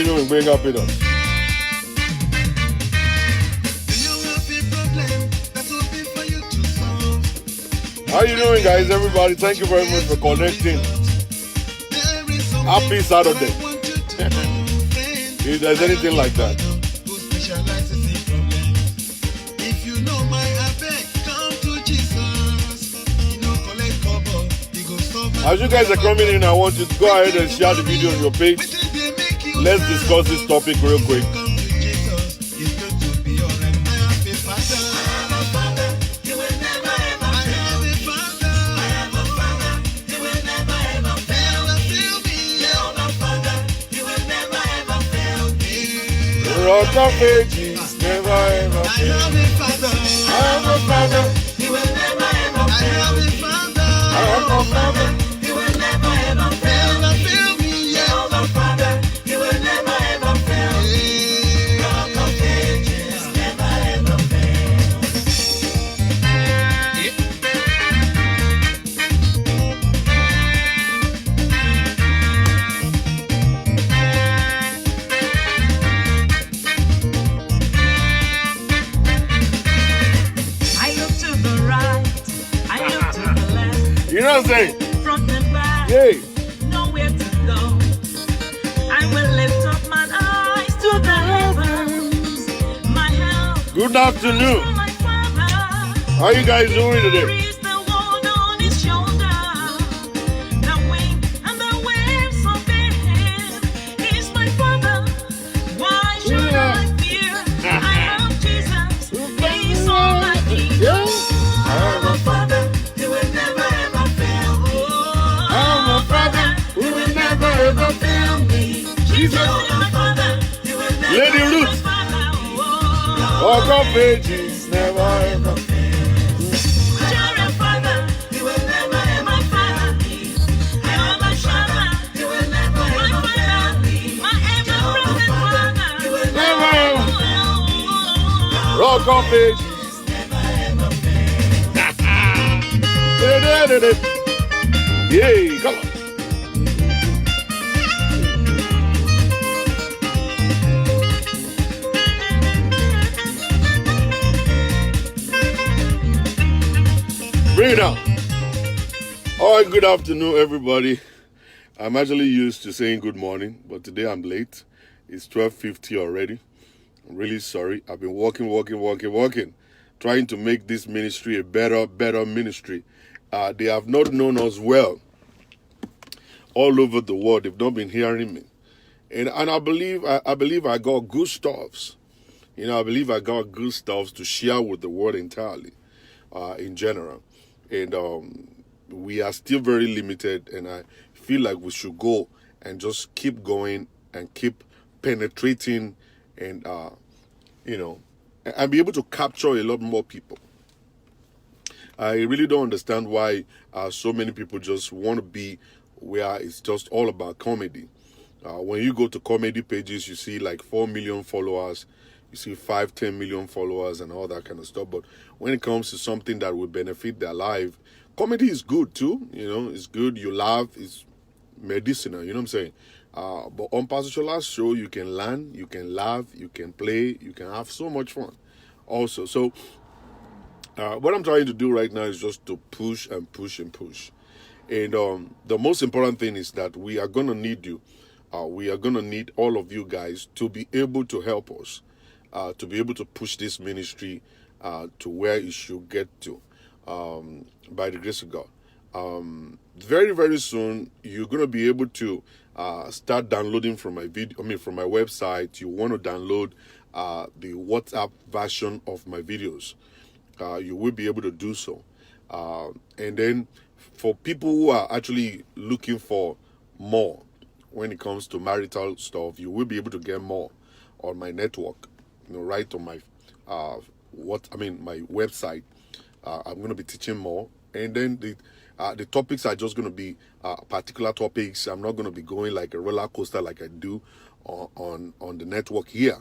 you doing? Bring up with us. How you doing, guys? Everybody, thank you very much for connecting. Happy Saturday. If there's anything like that. As you guys are coming in, I want you to go ahead and share the video on your page. Let's discuss this topic real quick. Rock of ages, never ever fail. I have a father. He will never ever fail. I have a father. He will never ever fail. Fail me, yeah. I have a father. He will never ever fail. Rock of ages, never ever fail. You know what I'm saying? Front and back, yay. Nowhere to go. I will lift up my eyes to the heavens. My help. Good afternoon. How you guys doing today? Lady Ruth, walk of ages, never ever. Rock of ages, never ever. Yay, come on. Bring it down. All right, good afternoon, everybody. I'm actually used to saying good morning, but today I'm late. It's 12:50 already. I'm really sorry. I've been working, trying to make this ministry a better ministry. They have not known us well all over the world. They've not been hearing me. And I believe I got good stuffs. I believe I got good stuffs to share with the world entirely, in general. And we are still very limited, and I feel like we should go and just keep going and keep penetrating and, and be able to capture a lot more people. I really don't understand why so many people just want to be where it's just all about comedy. When you go to comedy pages, you see like 4 million followers, you see 5-10 million followers and all that kind of stuff. But when it comes to something that will benefit their life, comedy is good too. It's good. You laugh. It's medicinal. You know what I'm saying? But on Pastor Shola's show, you can learn, you can laugh, you can play, you can have so much fun also. So what I'm trying to do right now is just to push and push and push. And the most important thing is that we are going to need you. We are going to need all of you guys to be able to help us, to be able to push this ministry to where it should get to, by the grace of God. Very, very soon, you're going to be able to start downloading from my from my website. You want to download the WhatsApp version of my videos. You will be able to do so. And then for people who are actually looking for more when it comes to marital stuff, you will be able to get more on my network, right on my my website. I'm going to be teaching more, and then the topics are just going to be particular topics. I'm not going to be going like a roller coaster like I do on the network here.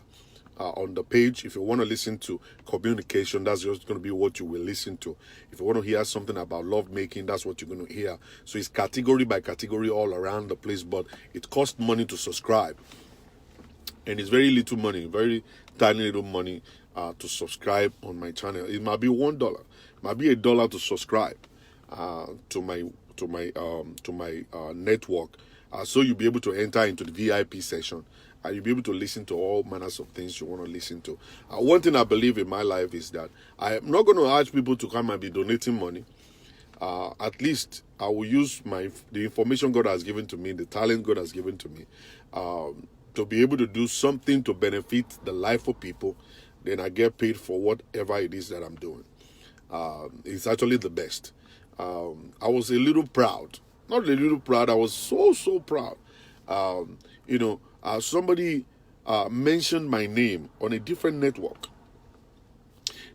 On the page, if you want to listen to communication, that's just going to be what you will listen to. If you want to hear something about love making, that's what you're going to hear. So it's category by category all around the place, but it costs money to subscribe. And it's very little money, very tiny little money to subscribe on my channel. It might be $1, it might be $1 to subscribe to my network. So you'll be able to enter into the VIP session. You'll be able to listen to all manners of things you want to listen to. One thing I believe in my life is that I am not going to urge people to come and be donating money. At least I will use the information God has given to me, the talent God has given to me, to be able to do something to benefit the life of people. Then I get paid for whatever it is that I'm doing. It's actually the best. I was a little proud. Not a little proud. I was so proud. Somebody mentioned my name on a different network.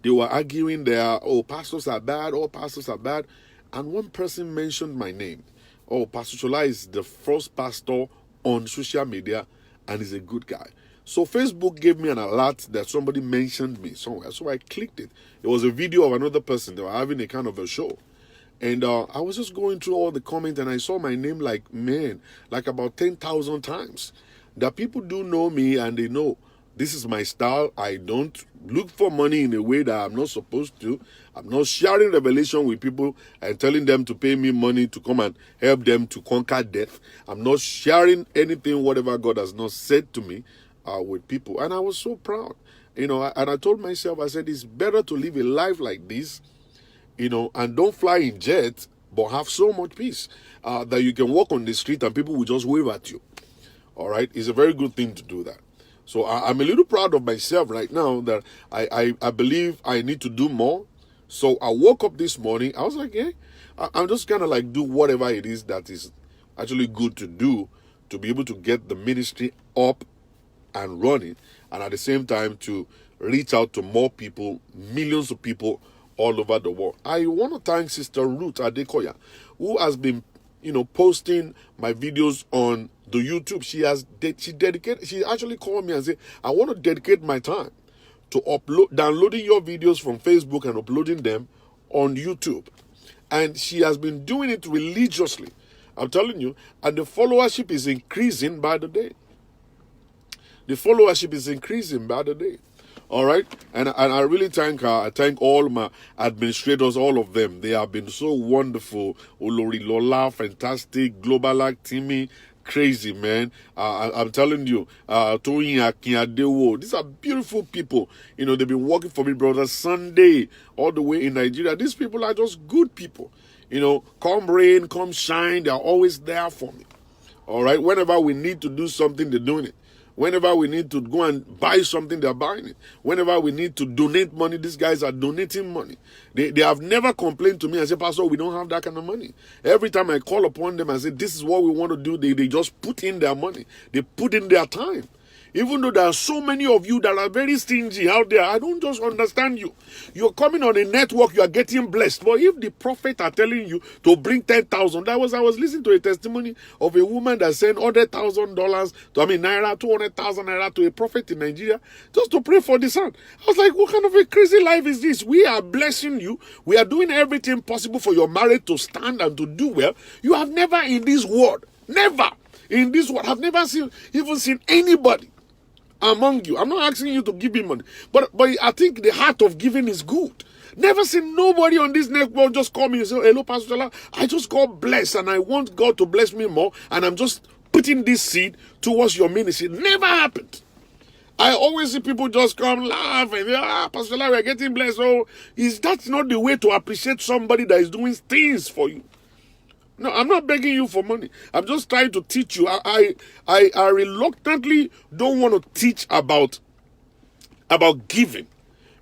They were arguing there, oh, pastors are bad, oh, pastors are bad. And one person mentioned my name. Oh, Pastor Shola is the first pastor on social media and he's a good guy. So Facebook gave me an alert that somebody mentioned me somewhere. So I clicked it. It was a video of another person. They were having a kind of a show. And I was just going through all the comments and I saw my name like about 10,000 times. That people do know me and they know this is my style. I don't look for money in a way that I'm not supposed to. I'm not sharing revelation with people and telling them to pay me money to come and help them to conquer death. I'm not sharing anything, whatever God has not said to me with people. And I was so proud. And I told myself, I said, it's better to live a life like this, and don't fly in jets, but have so much peace that you can walk on the street and people will just wave at you. All right? It's a very good thing to do that. So I'm a little proud of myself right now that I believe I need to do more. So I woke up this morning. I was like, I'm just going to like do whatever it is that is actually good to do to be able to get the ministry up and running. And at the same time to reach out to more people, millions of people all over the world. I want to thank Sister Ruth Adekoya, who has been, posting my videos on the YouTube. She actually called me and said, I want to dedicate my time to downloading your videos from Facebook and uploading them on YouTube. And she has been doing it religiously. I'm telling you, and the followership is increasing by the day. The followership is increasing by the day. All right? And I really thank her. I thank all my administrators, all of them. They have been so wonderful. Olori Lola, fantastic. Global Timmy, crazy, man. I'm telling you, Toyin Akinyadewo, these are beautiful people. They've been working for me, brother, Sunday, all the way in Nigeria. These people are just good people. Come rain, come shine, they're always there for me. All right? Whenever we need to do something, they're doing it. Whenever we need to go and buy something, they're buying it. Whenever we need to donate money, these guys are donating money. They have never complained to me and said, Pastor, we don't have that kind of money. Every time I call upon them and say, this is what we want to do, they just put in their money. They put in their time. Even though there are so many of you that are very stingy out there, I don't just understand you. You're coming on a network, you are getting blessed. But if the prophet are telling you to bring 10,000, I was listening to a testimony of a woman that sent $100,000 naira, 200,000 naira to a prophet in Nigeria just to pray for the son. I was like, what kind of a crazy life is this? We are blessing you. We are doing everything possible for your marriage to stand and to do well. You have never in this world, have never seen anybody among you. I'm not asking you to give me money, but I think the heart of giving is good. Never seen nobody on this network just call me and say, hello, Pastor Shola, I just got blessed and I want God to bless me more and I'm just putting this seed towards your ministry. Never happened. I always see people just come laugh and Pastor Shola, we're getting blessed. Oh, that's not the way to appreciate somebody that is doing things for you. No, I'm not begging you for money. I'm just trying to teach you. I reluctantly don't want to teach about giving.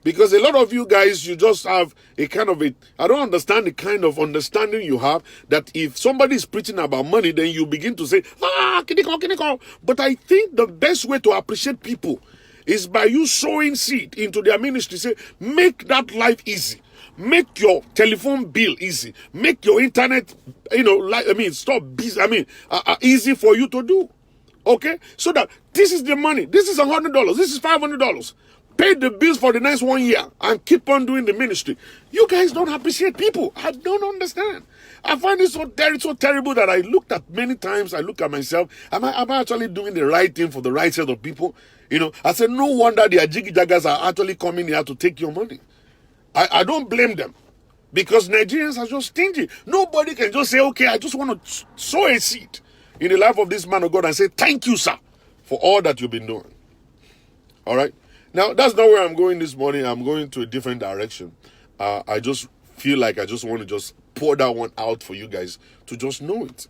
Because a lot of you guys, you just have I don't understand the kind of understanding you have that if somebody is preaching about money, then you begin to say, kiniko. But I think the best way to appreciate people is by you sowing seed into their ministry. Say, make that life easy. Make your telephone bill easy. Make your internet, stop busy. Easy for you to do. Okay? So that this is the money. This is $100. This is $500. Pay the bills for the next 1 year and keep on doing the ministry. You guys don't appreciate people. I don't understand. I find it so terrible that I looked at many times. I look at myself. Am I actually doing the right thing for the right set of people? I said, no wonder the jiggy jaggers are actually coming here to take your money. I don't blame them, because Nigerians are just stingy. Nobody can just say, okay, I just want to sow a seed in the life of this man of God and say, thank you, sir, for all that you've been doing. All right. Now, that's not where I'm going this morning. I'm going to a different direction. I just feel like I just want to just pour that one out for you guys to just know it.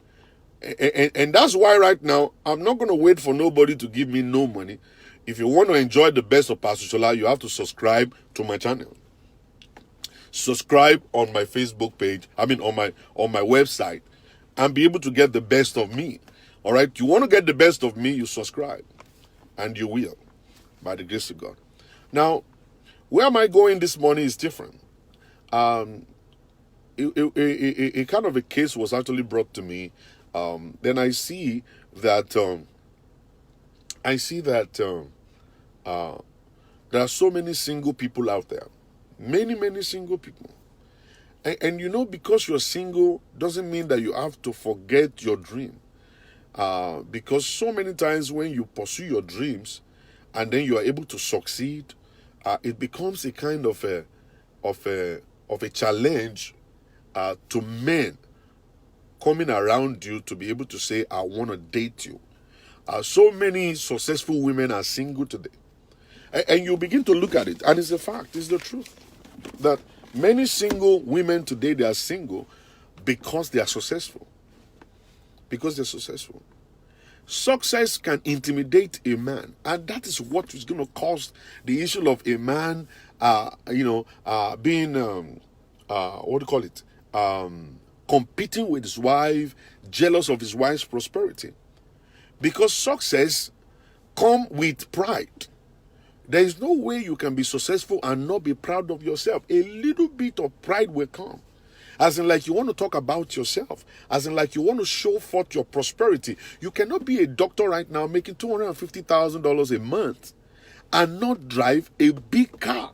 And that's why right now, I'm not going to wait for nobody to give me no money. If you want to enjoy the best of Pastor Shola, you have to subscribe to my channel. Subscribe on my Facebook page, on my website, and be able to get the best of me. All right? You want to get the best of me, you subscribe. And you will, by the grace of God. Now, where am I going this morning is different. A kind of a case was actually brought to me. Then I see that there are so many single people out there. Many single people. And because you're single doesn't mean that you have to forget your dream. Because so many times when you pursue your dreams and then you are able to succeed, it becomes a kind of a challenge to men coming around you to be able to say, I want to date you. So many successful women are single today. And you begin to look at it, and it's a fact, it's the truth, that many single women today, they are single because they are successful. Because they're successful. Success can intimidate a man, and that is what is going to cause the issue of a man, being, competing with his wife, jealous of his wife's prosperity. Because success comes with pride. There is no way you can be successful and not be proud of yourself. A little bit of pride will come. As in, like, you want to talk about yourself. As in, like, you want to show forth your prosperity. You cannot be a doctor right now making $250,000 a month and not drive a big car.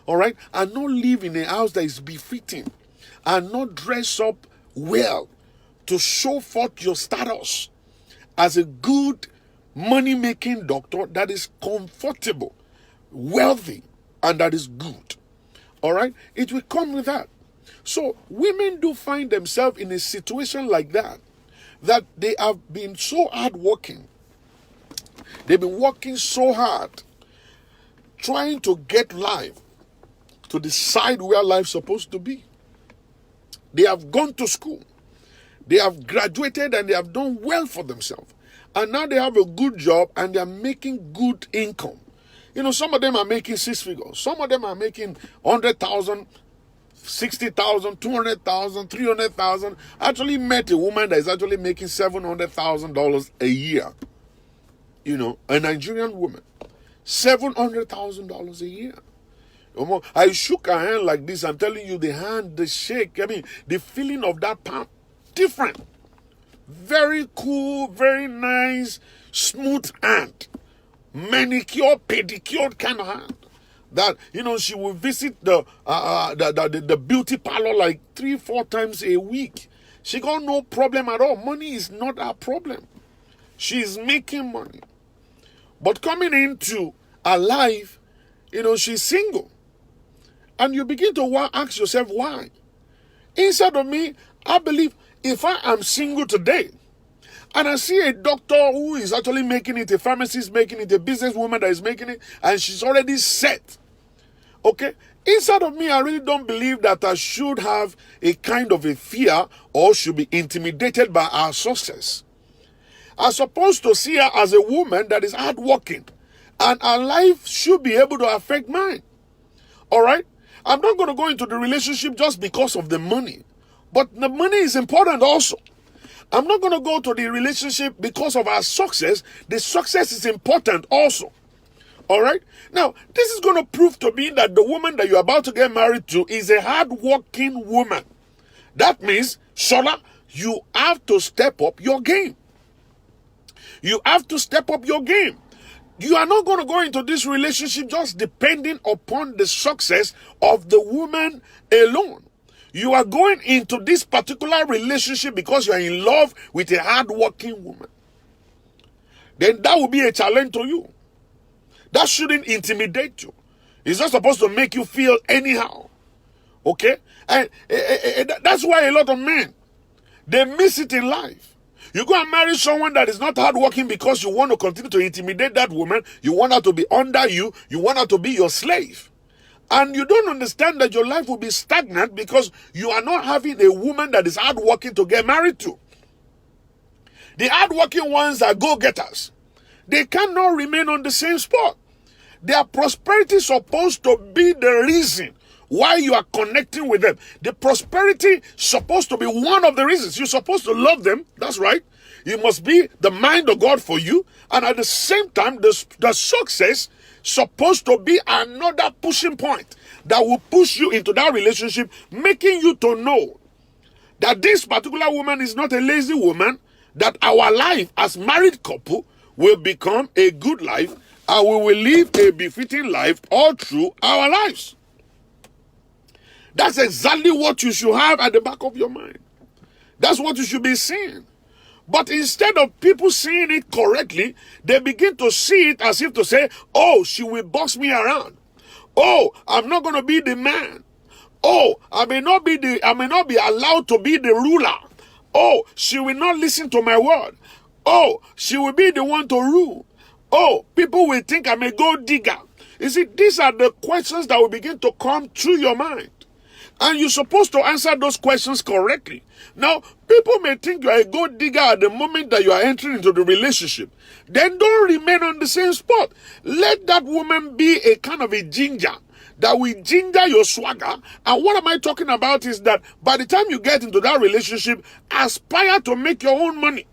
All right? And not live in a house that is befitting. And not dress up well to show forth your status as a good money-making doctor that is comfortable, wealthy, and that is good. All right? It will come with that. So women do find themselves in a situation like that they have been so hardworking. They've been working so hard, trying to get life to the side where life's supposed to be. They have gone to school. They have graduated and they have done well for themselves. And now they have a good job and they are making good income. Some of them are making 6 figures. Some of them are making 100,000, 60,000, 200,000, 300,000. Actually met a woman that is actually making $700,000 a year. A Nigerian woman. $700,000 a year. I shook her hand like this. I'm telling you, the hand, the shake, the feeling of that palm, different. Very cool, very nice, smooth hand. Manicured, pedicured kind of hand. That, she will visit the beauty parlor like 3-4 times a week. She got no problem at all. Money is not her problem. She's making money. But coming into her life, she's single. And you begin to ask yourself why. Inside of me, I believe if I am single today, and I see a doctor who is actually making it, a pharmacist making it, a businesswoman that is making it, and she's already set, okay? Inside of me, I really don't believe that I should have a kind of a fear or should be intimidated by our success. I'm supposed to see her as a woman that is hardworking, and her life should be able to affect mine. All right? I'm not going to go into the relationship just because of the money. But the money is important also. I'm not going to go to the relationship because of our success. The success is important also. All right? Now, this is going to prove to me that the woman that you're about to get married to is a hard-working woman. That means, Shola, you have to step up your game. You have to step up your game. You are not going to go into this relationship just depending upon the success of the woman alone. you are going into this particular relationship because you are in love with a hard-working woman, then that will be a challenge to you. That shouldn't intimidate you. It's not supposed to make you feel anyhow. Okay? And that's why a lot of men, they miss it in life. You go and marry someone that is not hardworking because you want to continue to intimidate that woman. You want her to be under you. You want her to be your slave. And you don't understand that your life will be stagnant because you are not having a woman that is hardworking to get married to. The hardworking ones are go-getters. They cannot remain on the same spot. Their prosperity is supposed to be the reason why you are connecting with them. The prosperity is supposed to be one of the reasons. You're supposed to love them. That's right. It must be the mind of God for you. And at the same time, the success supposed to be another pushing point that will push you into that relationship, making you to know that this particular woman is not a lazy woman, that our life as married couple will become a good life, and we will live a befitting life all through our lives. That's exactly what you should have at the back of your mind. That's what you should be seeing. But instead of people seeing it correctly, they begin to see it as if to say, oh, she will boss me around. Oh, I'm not going to be the man. Oh, I may not be allowed to be the ruler. Oh, she will not listen to my word. Oh, she will be the one to rule. Oh, people will think I'm a gold digger. You see, these are the questions that will begin to come through your mind. And you're supposed to answer those questions correctly. Now, people may think you are a gold digger at the moment that you are entering into the relationship. Then don't remain on the same spot. Let that woman be a kind of a ginger that will ginger your swagger. And what am I talking about is that by the time you get into that relationship, aspire to make your own money.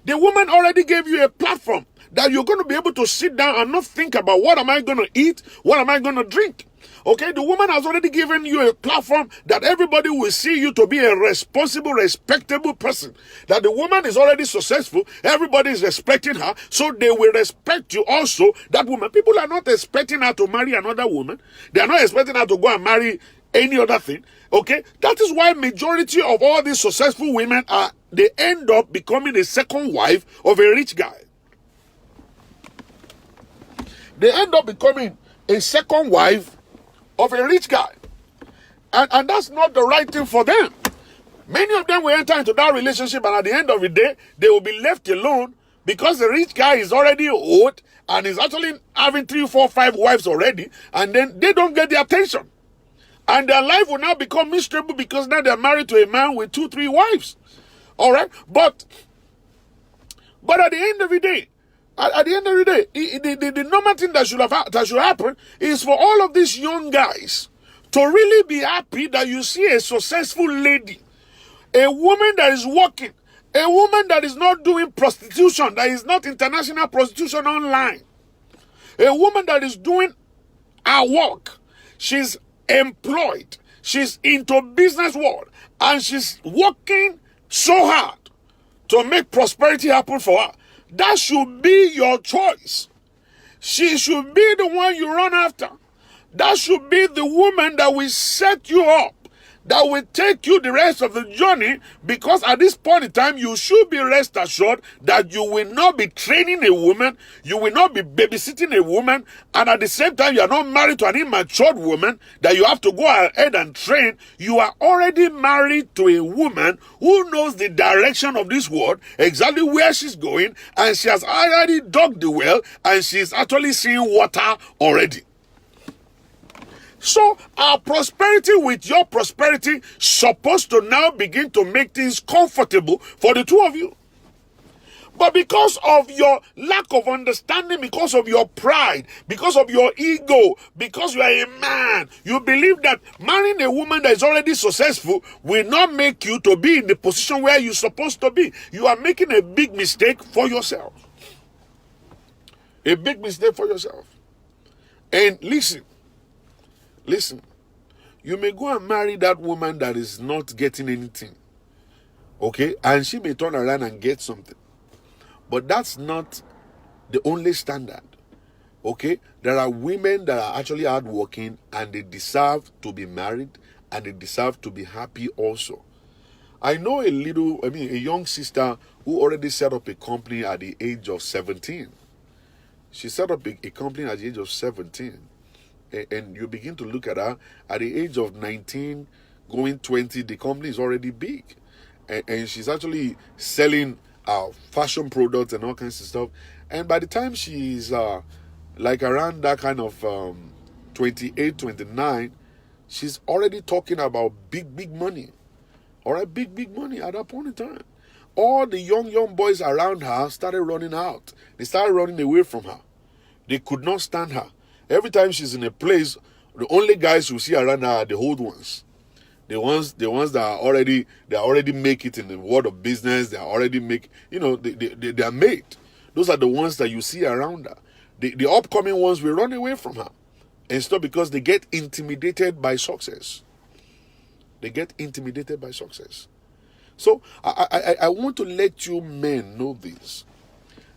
The woman already gave you a platform that you're going to be able to sit down and not think about what am I going to eat, what am I going to drink. Okay, the woman has already given you a platform that everybody will see you to be a responsible, respectable person. That the woman is already successful, everybody is respecting her, so they will respect you also, that woman. People are not expecting her to marry another woman. They are not expecting her to go and marry any other thing. Okay, that is why majority of all these successful women they end up becoming a second wife of a rich guy. They end up becoming a second wife of a rich guy. And that's not the right thing for them. Many of them will enter into that relationship, and at the end of the day, they will be left alone because the rich guy is already old and is actually having 3, 4, 5 wives already, and then they don't get the attention. And their life will now become miserable because now they're married to a man with 2, 3 wives. All right? But at the end of the day, the normal thing that should happen is for all of these young guys to really be happy that you see a successful lady, a woman that is working, a woman that is not doing prostitution, that is not international prostitution online, a woman that is doing her work. She's employed, she's into business world, and she's working so hard to make prosperity happen for her. That should be your choice. She should be the one you run after. That should be the woman that will set you up, that will take you the rest of the journey, because at this point in time, you should be rest assured that you will not be training a woman, you will not be babysitting a woman, and at the same time, you are not married to an immature woman that you have to go ahead and train. You are already married to a woman who knows the direction of this world, exactly where she's going, and she has already dug the well, and she's actually seeing water already. So our prosperity with your prosperity supposed to now begin to make things comfortable for the two of you. But because of your lack of understanding, because of your pride, because of your ego, because you are a man, you believe that marrying a woman that is already successful will not make you to be in the position where you're supposed to be. You are making a big mistake for yourself. A big mistake for yourself. And listen, you may go and marry that woman that is not getting anything, okay? And she may turn around and get something. But that's not the only standard, okay? There are women that are actually hardworking and they deserve to be married and they deserve to be happy also. I know a young sister who already set up a company at the age of 17. She set up a company at the age of 17. And you begin to look at her at the age of 19, going 20, the company is already big. And she's actually selling fashion products and all kinds of stuff. And by the time she's like around that kind of 28, 29, she's already talking about big money. All right, big money at that point in time. All the young boys around her started running out. They started running away from her. They could not stand her. Every time she's in a place, the only guys who see around her are the old ones. The ones that are already make it in the world of business. They are already they are made. Those are the ones that you see around her. The upcoming ones will run away from her. And it's not because they get intimidated by success. They get intimidated by success. So I want to let you men know this.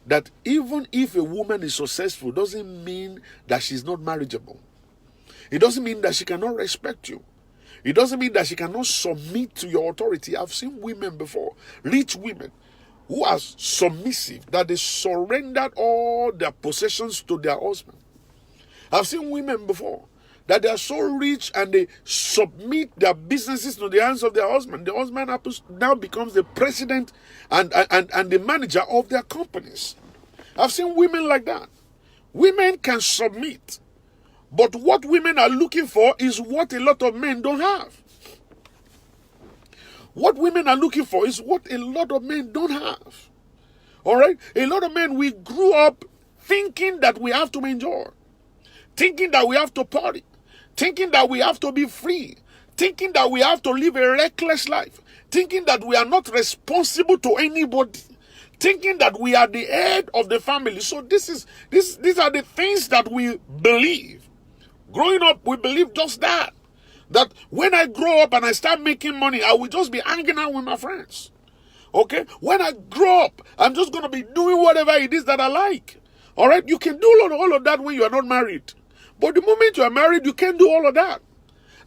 That even if a woman is successful, doesn't mean that she's not marriageable. It doesn't mean that she cannot respect you. It doesn't mean that she cannot submit to your authority. I've seen women before, rich women, who are submissive, that they surrendered all their possessions to their husband. I've seen women before that they are so rich and they submit their businesses to the hands of their husband. The husband now becomes the president and the manager of their companies. I've seen women like that. Women can submit. But what women are looking for is what a lot of men don't have. What women are looking for is what a lot of men don't have. All right? A lot of men, we grew up thinking that we have to enjoy. Thinking that we have to party. Thinking that we have to be free. Thinking that we have to live a reckless life. Thinking that we are not responsible to anybody. Thinking that we are the head of the family. So these are the things that we believe. Growing up, we believe just that. That when I grow up and I start making money, I will just be hanging out with my friends. Okay? When I grow up, I'm just going to be doing whatever it is that I like. All right? You can do all of that when you are not married. But the moment you are married, you can't do all of that.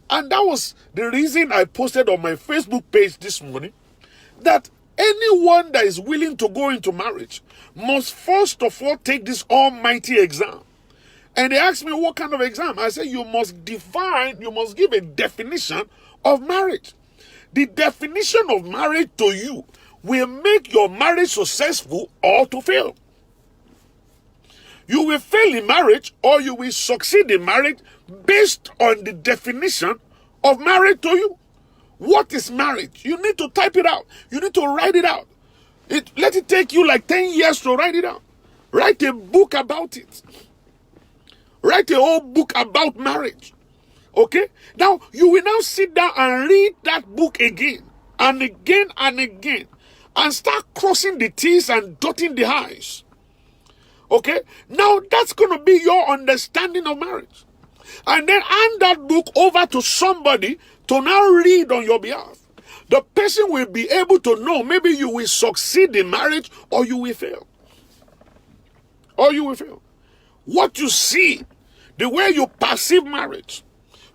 And that was the reason I posted on my Facebook page this morning that anyone that is willing to go into marriage must first of all take this almighty exam. And they asked me, what kind of exam? I said, you must give a definition of marriage. The definition of marriage to you will make your marriage successful or to fail. You will fail in marriage or you will succeed in marriage based on the definition of marriage to you. What is marriage? You need to type it out. You need to write it out. Let it take you like 10 years to write it out. Write a book about it. Write a whole book about marriage. Okay? Now, you will now sit down and read that book again and again and again and start crossing the T's and dotting the I's. Okay? Now, that's going to be your understanding of marriage. And then hand that book over to somebody to now read on your behalf. The person will be able to know maybe you will succeed in marriage or you will fail. Or you will fail. What you see, the way you perceive marriage,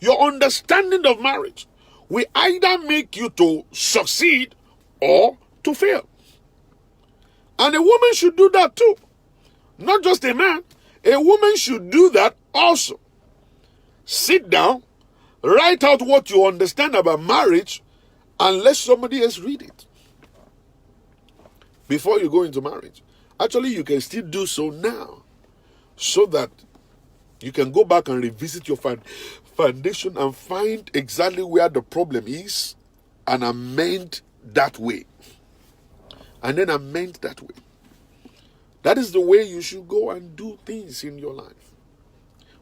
your understanding of marriage will either make you to succeed or to fail. And a woman should do that too. Not just a man. A woman should do that also. Sit down, write out what you understand about marriage, and let somebody else read it before you go into marriage. Actually, you can still do so now, so that you can go back and revisit your foundation and find exactly where the problem is and amend that way. And then amend that way. That is the way you should go and do things in your life.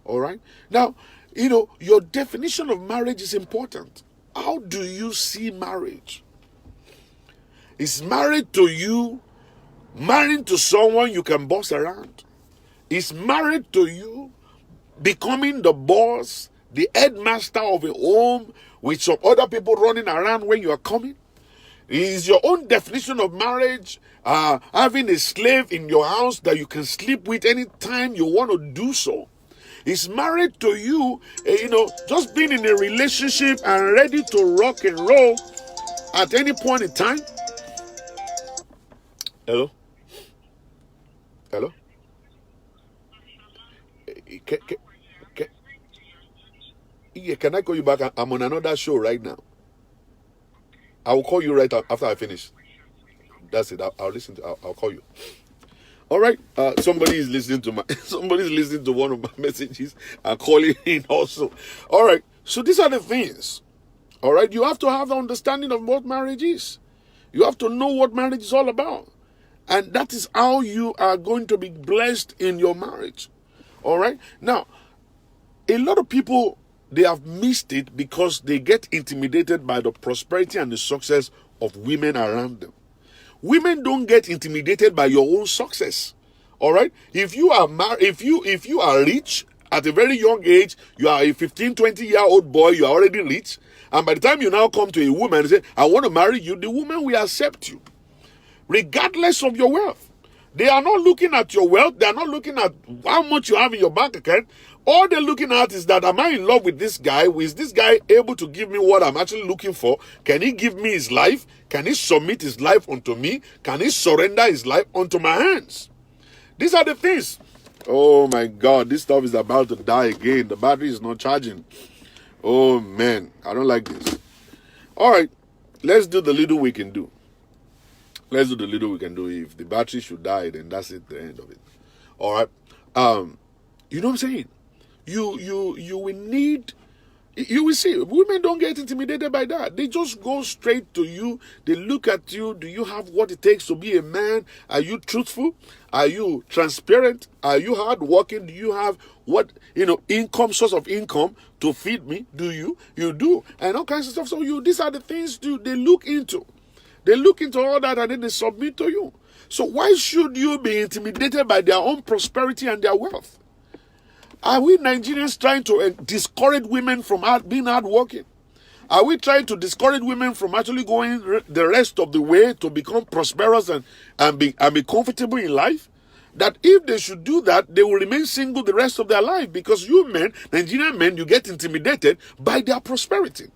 All right? Now, your definition of marriage is important. How do you see marriage? Is married to you marrying to someone you can boss around? Is married to you becoming the boss, the headmaster of a home with some other people running around when you are coming? Is your own definition of marriage having a slave in your house that you can sleep with anytime you want to do so? is married to you, just being in a relationship and ready to rock and roll at any point in time. Hello? Hello? Can I call you back? I'm on another show right now. I will call you right after I finish. That's it. I'll listen to. I'll call you. All right. Somebody is listening to somebody's listening to one of my messages and calling in also. All right. So these are the things. All right. You have to have the understanding of what marriage is. You have to know what marriage is all about. And that is how you are going to be blessed in your marriage. All right. Now, a lot of people, they have missed it because they get intimidated by the prosperity and the success of women around them. Women don't get intimidated by your own success. All right? If you are if you are rich at a very young age, you are a 15, 20-year-old boy, you are already rich, and by the time you now come to a woman and say, I want to marry you, the woman will accept you, regardless of your wealth. They are not looking at your wealth. They are not looking at how much you have in your bank account. All they're looking at is that, am I in love with this guy? Is this guy able to give me what I'm actually looking for? Can he give me his life? Can he submit his life unto me? Can he surrender his life unto my hands? These are the things. Oh my God, this stuff is about to die again. The battery is not charging. Oh man, I don't like this. All right, let's do the little we can do. Let's do the little we can do. If the battery should die, then that's it, the end of it. All right. You know what I'm saying? You will need, you will see, women don't get intimidated by that. They just go straight to you. They look at you. Do you have what it takes to be a man? Are you truthful? Are you transparent? Are you hardworking? Do you have source of income to feed me? Do you? You do. And all kinds of stuff. So these are the things they look into. They look into all that and then they submit to you. So why should you be intimidated by their own prosperity and their wealth? Are we Nigerians trying to discourage women from being hardworking? Are we trying to discourage women from actually going the rest of the way to become prosperous and be comfortable in life? That if they should do that, they will remain single the rest of their life, because you men, Nigerian men, you get intimidated by their prosperity.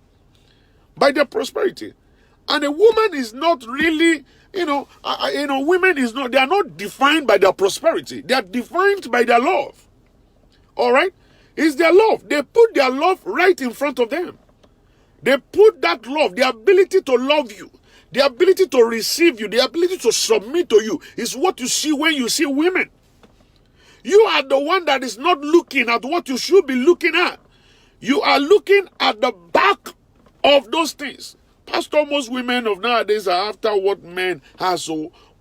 By their prosperity. And a woman is not really, women they are not defined by their prosperity. They are defined by their love. All right? It's their love. They put their love right in front of them. They put that love, the ability to love you, the ability to receive you, the ability to submit to you is what you see when you see women. You are the one that is not looking at what you should be looking at. You are looking at the back of those things. Pastor, most women of nowadays are after what men have,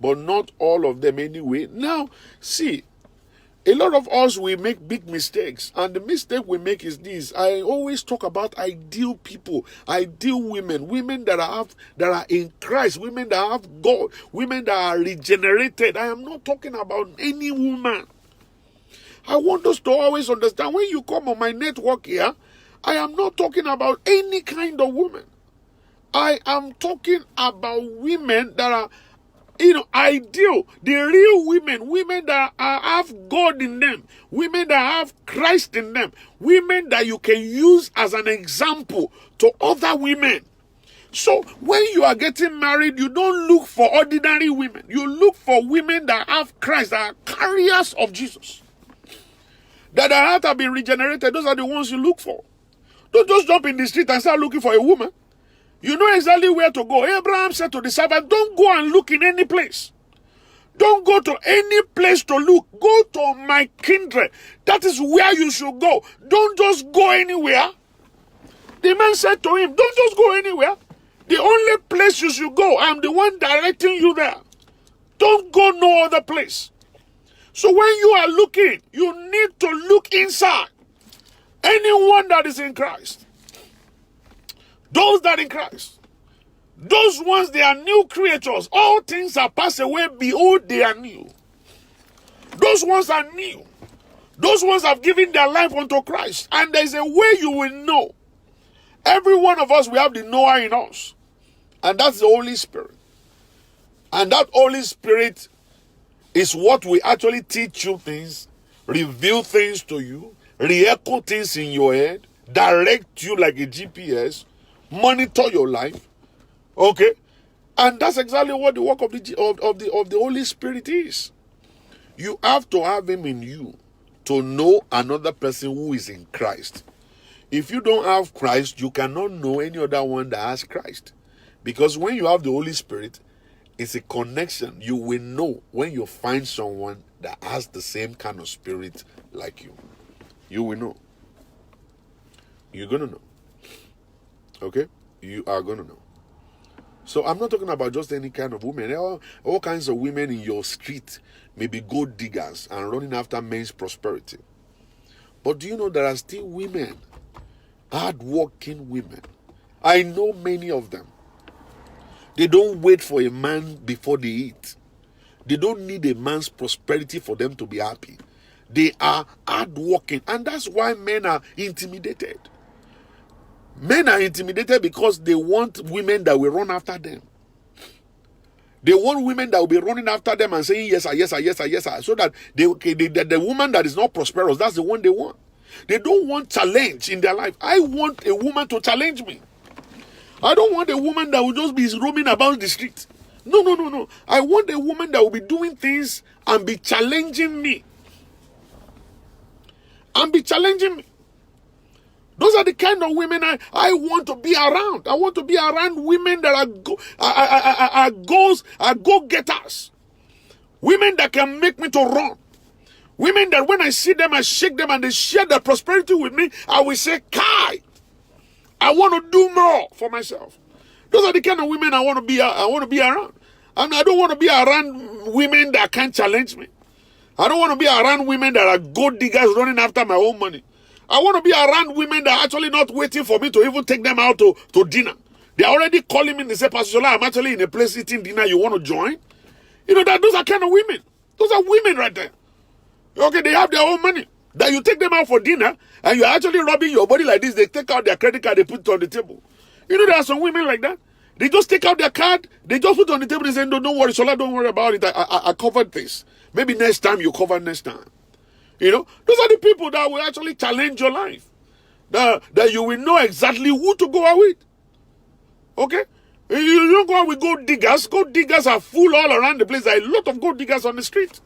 but not all of them anyway. Now, see, a lot of us, we make big mistakes. And the mistake we make is this. I always talk about ideal people, ideal women, women that are in Christ, women that have God, women that are regenerated. I am not talking about any woman. I want us to always understand, when you come on my network here, I am not talking about any kind of woman. I am talking about women that are, ideal. The real women that have God in them, women that have Christ in them, women that you can use as an example to other women. So when you are getting married, you don't look for ordinary women. You look for women that have Christ, that are carriers of Jesus, that their heart have been regenerated. Those are the ones you look for. Don't just jump in the street and start looking for a woman. You know exactly where to go. Abraham said to the servant, don't go and look in any place. Don't go to any place to look. Go to my kindred. That is where you should go. Don't just go anywhere. The man said to him, don't just go anywhere. The only place you should go, I'm the one directing you there. Don't go no other place. So when you are looking, you need to look inside. Anyone that is in Christ. Those that in Christ. Those ones, they are new creatures. All things are passed away. Behold, they are new. Those ones are new. Those ones have given their life unto Christ. And there is a way you will know. Every one of us, we have the knower in us. And that's the Holy Spirit. And that Holy Spirit is what will actually teach you things, reveal things to you, re-echo things in your head, direct you like a GPS, monitor your life. Okay? And that's exactly what the work of the Holy Spirit is. You have to have him in you to know another person who is in Christ. If you don't have Christ, you cannot know any other one that has Christ. Because when you have the Holy Spirit, it's a connection. You will know when you find someone that has the same kind of spirit like you. You will know. You're going to know. Okay? You are going to know. So I'm not talking about just any kind of women. All kinds of women in your street may be gold diggers and running after men's prosperity. But do you know there are still women, hard-working women? I know many of them. They don't wait for a man before they eat. They don't need a man's prosperity for them to be happy. They are hard-working, and that's why men are intimidated. Men are intimidated because they want women that will run after them. They want women that will be running after them and saying, yes, sir, yes, sir, yes, sir, yes, sir. So that the woman that is not prosperous, that's the one they want. They don't want challenge in their life. I want a woman to challenge me. I don't want a woman that will just be roaming about the street. No, no, no, no. I want a woman that will be doing things and be challenging me. And be challenging me. Those are the kind of women I want to be around. I want to be around women that are go-getters. Women that can make me to run. Women that when I see them, I shake them and they share their prosperity with me. I will say, Kai, I want to do more for myself. Those are the kind of women I want to be around. And I don't want to be around women that can't challenge me. I don't want to be around women that are gold diggers running after my own money. I want to be around women that are actually not waiting for me to even take them out to dinner. They're already calling me and they say, Pastor Shola, I'm actually in a place eating dinner. You want to join? You know, those are kind of women. Those are women right there. Okay, they have their own money. That you take them out for dinner and you're actually rubbing your body like this. They take out their credit card, they put it on the table. You know, there are some women like that. They just take out their card, they just put it on the table and say, no, don't worry, Shola, don't worry about it. I covered this. Maybe next time you cover next time. You know, those are the people that will actually challenge your life. That you will know exactly who to go out with. Okay? You don't go out with gold diggers. Gold diggers are full all around the place. There are a lot of gold diggers on the street.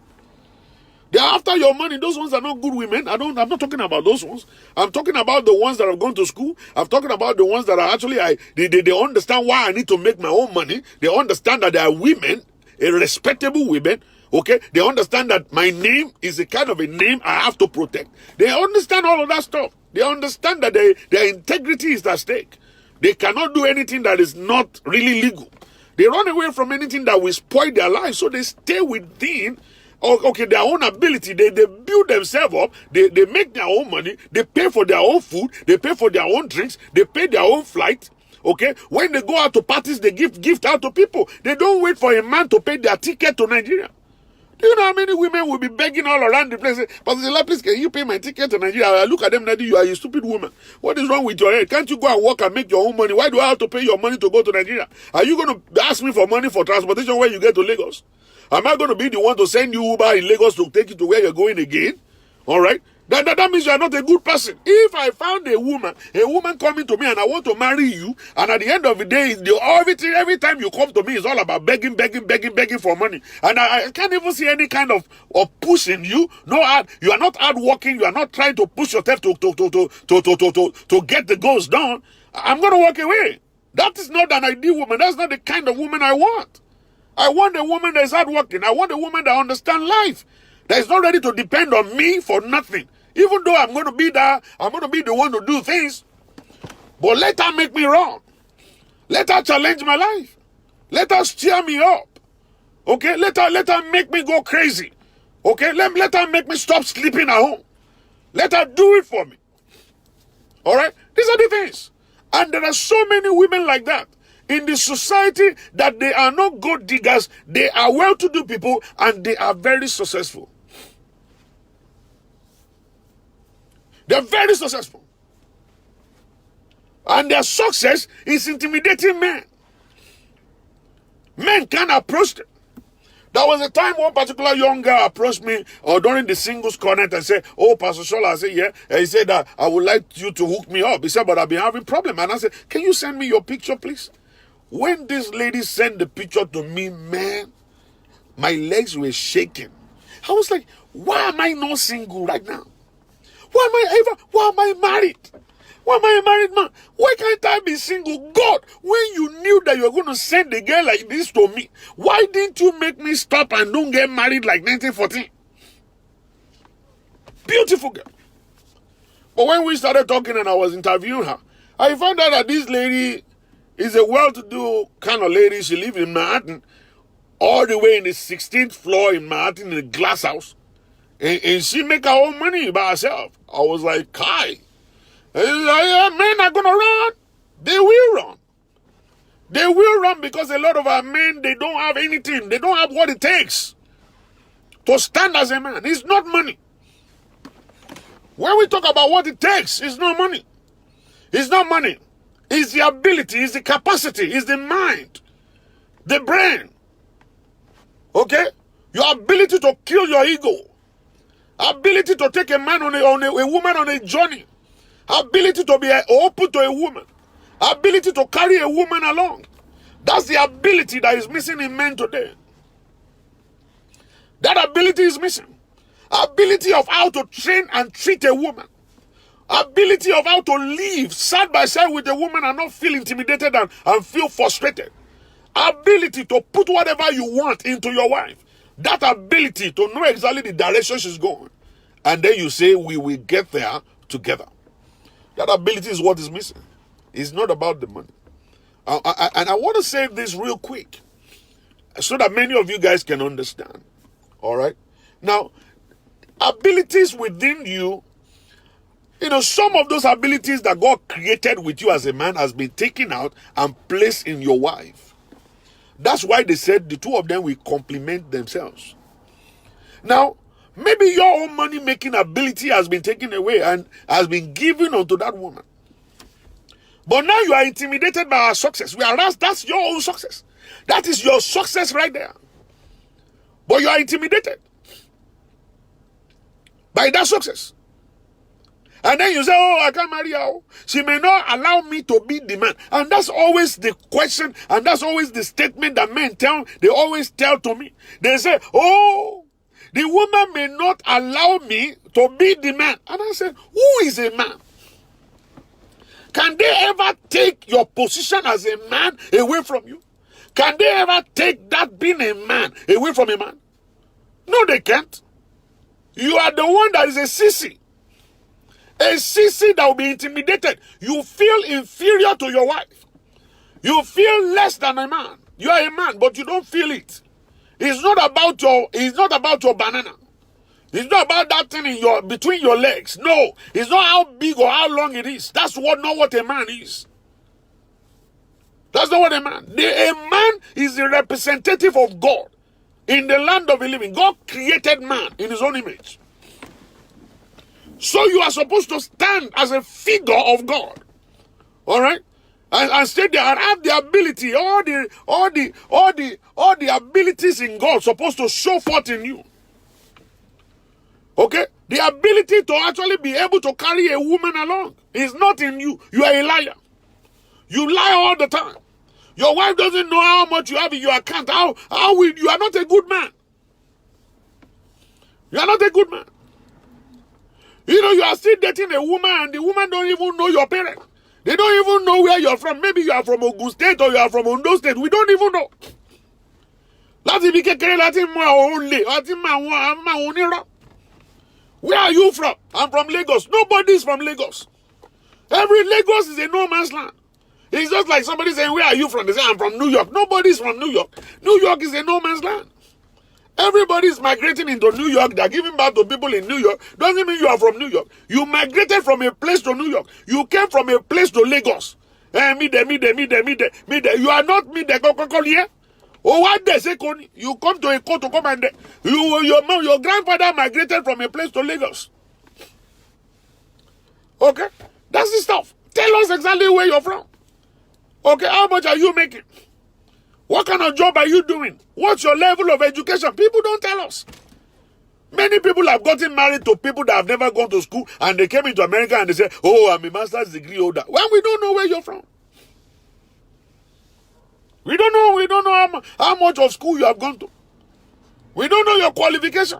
They're after your money. Those ones are not good women. I'm not talking about those ones. I'm talking about the ones that have gone to school. I'm talking about the ones that are actually, they understand why I need to make my own money. They understand that they are women, respectable women. Okay? They understand that my name is a kind of a name I have to protect. They understand all of that stuff. They understand that their integrity is at stake. They cannot do anything that is not really legal. They run away from anything that will spoil their life. So they stay within their own ability. They build themselves up. They make their own money. They pay for their own food. They pay for their own drinks. They pay their own flight. Okay? When they go out to parties, they give gift out to people. They don't wait for a man to pay their ticket to Nigeria. Do you know how many women will be begging all around the place? Pastor Shola, please, can you pay my ticket to Nigeria? I look at them, Daddy, you are a stupid woman. What is wrong with your head? Can't you go and work and make your own money? Why do I have to pay your money to go to Nigeria? Are you going to ask me for money for transportation when you get to Lagos? Am I going to be the one to send you Uber in Lagos to take you to where you're going again? All right? That means you are not a good person. If I found a woman coming to me and I want to marry you, and at the end of the day, every time you come to me, it's all about begging for money. And I can't even see any kind of push in you. You are not hardworking. You are not trying to push yourself to get the goals done. I'm going to walk away. That is not an ideal woman. That's not the kind of woman I want. I want a woman that is hardworking. I want a woman that understands life, that is not ready to depend on me for nothing. Even though I'm going to be there, I'm going to be the one to do things. But let her make me wrong. Let her challenge my life. Let her stir me up. Okay? Let her make me go crazy. Okay? Let her make me stop sleeping at home. Let her do it for me. Alright? These are the things. And there are so many women like that in the society that they are not gold diggers. They are well-to-do people and they are very successful. They're very successful. And their success is intimidating men. Men can't approach them. There was a time one particular young girl approached me or during the Singles Konnect and said, oh, Pastor Shola, I said, yeah. And he said that I would like you to hook me up. He said, but I've been having problem. And I said, can you send me your picture, please? When this lady sent the picture to me, man, my legs were shaking. I was like, why am I not single right now? Why am I married? Why am I a married man? Why can't I be single? God, when you knew that you were going to send a girl like this to me, why didn't you make me stop and don't get married like 1914? Beautiful girl. But when we started talking and I was interviewing her, I found out that this lady is a well-to-do kind of lady. She lives in Manhattan, all the way in the 16th floor in Manhattan in a glass house. And she make her own money by herself. I was like, Kai. Men are going to run. They will run. They will run because a lot of our men, they don't have anything. They don't have what it takes to stand as a man. It's not money. When we talk about what it takes, it's not money. It's not money. It's the ability, it's the capacity, it's the mind, the brain. Okay? Your ability to kill your ego. Ability to take a man on a woman on a journey. Ability to be open to a woman. Ability to carry a woman along. That's the ability that is missing in men today. That ability is missing. Ability of how to train and treat a woman. Ability of how to live side by side with a woman and not feel intimidated and feel frustrated. Ability to put whatever you want into your wife. That ability to know exactly the direction she's going. And then you say, we will get there together. That ability is what is missing. It's not about the money. And I want to say this real quick so that many of you guys can understand. All right? Now, abilities within you, some of those abilities that God created with you as a man has been taken out and placed in your wife. That's why they said the two of them will complement themselves. Now, maybe your own money-making ability has been taken away and has been given unto that woman. But now you are intimidated by her success. Whereas that's your own success. That is your success right there. But you are intimidated by that success. And then you say, oh, I can't marry her. She may not allow me to be the man. And that's always the question, and that's always the statement that men they always tell to me. They say, oh, the woman may not allow me to be the man. And I said, who is a man? Can they ever take your position as a man away from you? Can they ever take that being a man away from a man? No, they can't. You are the one that is a sissy. A sissy that will be intimidated. You feel inferior to your wife. You feel less than a man. You are a man, but you don't feel it. It's not about your banana. It's not about that thing between your legs. No, it's not how big or how long it is. That's not what a man is. That's not what a man. A man is the representative of God in the land of the living. God created man in his own image. So you are supposed to stand as a figure of God. All right? And stay there and have the ability, all the abilities in God supposed to show forth in you. Okay? The ability to actually be able to carry a woman along is not in you. You are a liar. You lie all the time. Your wife doesn't know how much you have in your account. How will you are not a good man. You are not a good man. You are still dating a woman and the woman don't even know your parents. They don't even know where you're from. Maybe you are from Ogun State or you are from Ondo State. We don't even know. Where are you from? I'm from Lagos. Nobody is from Lagos. Every Lagos is a no man's land. It's just like somebody saying, where are you from? They say, I'm from New York. Nobody's from New York. New York is a no man's land. Everybody is migrating into New York. They're giving back to people in New York. Doesn't mean you are from New York. You migrated from a place to New York. You came from a place to Lagos. You are not me there. Here. Oh, what they say, you come to a court to come and your grandfather migrated from a place to Lagos. Okay? That's the stuff. Tell us exactly where you're from. Okay, how much are you making? What kind of job are you doing? What's your level of education? People don't tell us. Many people have gotten married to people that have never gone to school, and they came into America and they say, oh, I'm a master's degree holder. When we don't know where you're from. We don't know how much of school you have gone to. We don't know your qualification.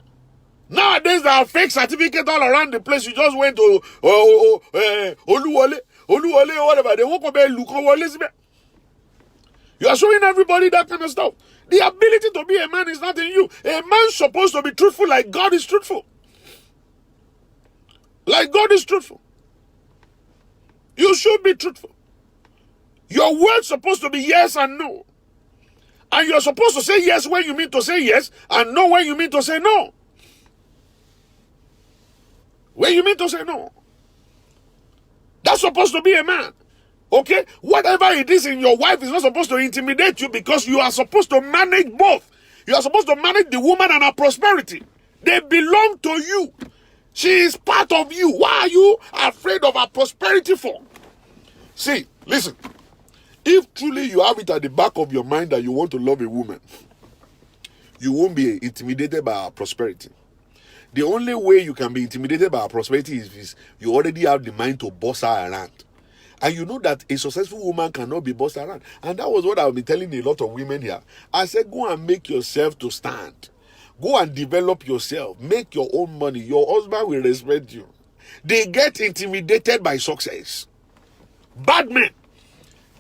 Nowadays, there are fake certificates all around the place. You just went to Oluwole, whatever. They won't come back, you are showing everybody that kind of stuff. The ability to be a man is not in you. A man's supposed to be truthful like God is truthful. Like God is truthful. You should be truthful. Your word's supposed to be yes and no. And you're supposed to say yes when you mean to say yes, and no when you mean to say no. When you mean to say no. That's supposed to be a man. Okay? Whatever it is in your wife is not supposed to intimidate you, because you are supposed to manage both. You are supposed to manage the woman and her prosperity. They belong to you. She is part of you. Why are you afraid of her prosperity for? See, listen. If truly you have it at the back of your mind that you want to love a woman, you won't be intimidated by her prosperity. The only way you can be intimidated by her prosperity is you already have the mind to boss her around. And you know that a successful woman cannot be bossed around. And that was what I've been telling a lot of women here. I said, go and make yourself to stand. Go and develop yourself. Make your own money. Your husband will respect you. They get intimidated by success. Bad men.